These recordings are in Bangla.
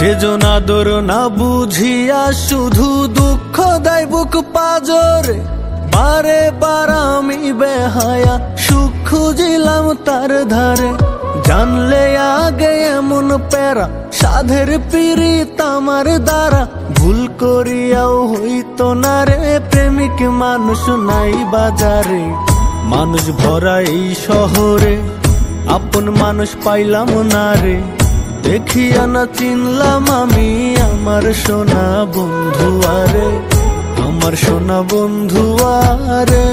সেজন আদর না বুঝিয়া শুধু দুঃখ দেয় বুক পাজরে। বারে বার আমি বেহায়া সুখ খুঁজিলাম তার ধারে। জানলে আগে এমন প্যারা সাধের পীড়িত আমার দ্বারা। ভুল করিয়াও হইতো না রে, প্রেমিক মানুষ নাই বাজারে। মানুষ ভরা এই শহরে আপন মানুষ পাইলাম না রে। দেখিয়া না চিনলাম আমি আমার সোনা বন্ধু আরে, আমার সোনা বন্ধু আরে।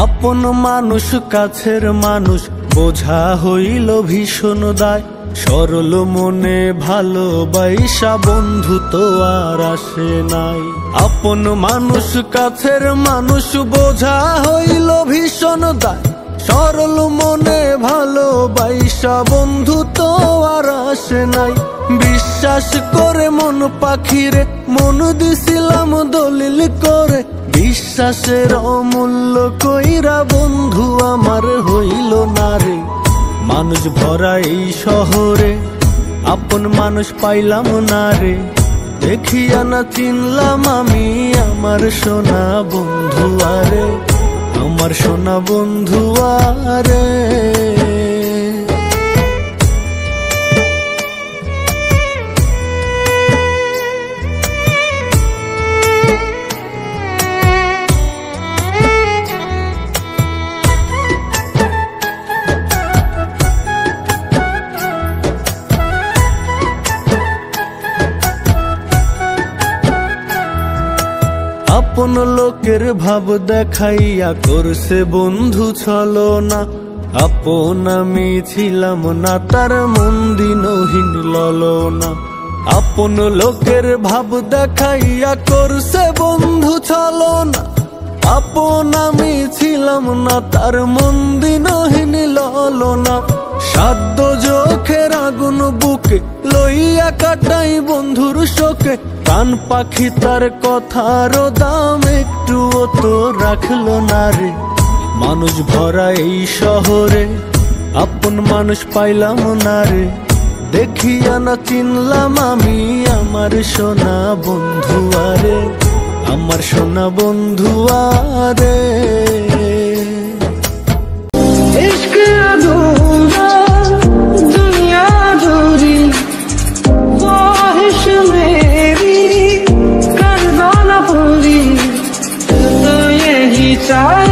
আপন মানুষ কাছের মানুষ বোঝা হইল ভীষণ দায়। সরল মনে ভালোবাসা বন্ধু তো আর আসে নাই। আপন মানুষ কাছের মানুষ বোঝা হইল ভীষণ দায়। সরল মনে ভালোবাসা বন্ধু তো আর আসে নাই। বিশ্বাস করে মন পাখিরে মন দিছিলাম দলিল করে। বিশ্বাসের অমূল্য কইরা বন্ধু আমার হইল না রে। মানুষ ভরা এই শহরে আপন মানুষ পাইলাম না রে। দেখিয়া না চিনলাম আমি আমার সোনা বন্ধু আরে, আমার সোনা বন্ধু আরে। আপন লোকের ভাব দেখাইয়া করছে বন্ধু ছলনা। আপন আমি ছিলাম না তার মন দিনহীন ললনা। আপন লোকের ভাব দেখাইয়া করছে বন্ধু ছলনা। আপন আমি ছিলাম না তার মন দিনহীন ললনা। সাধ্য চোখের আগুন বুকে লইয়া কাটাই বন্ধুর শোকে। প্রাণ পাখি তার কথার দাম একটুও তো রাখলো না রে। মানুষ ভরা এই শহরে আপন মানুষ পাইলাম না রে। দেখিয়া না চিনলাম আমি আমার সোনা বন্ধু আরে, আমার সোনা বন্ধু আরে। इश्क अधूरा दुनिया अधूरी, ख्वाहिश मेरी कर दो ना पूरी, तो यही चाह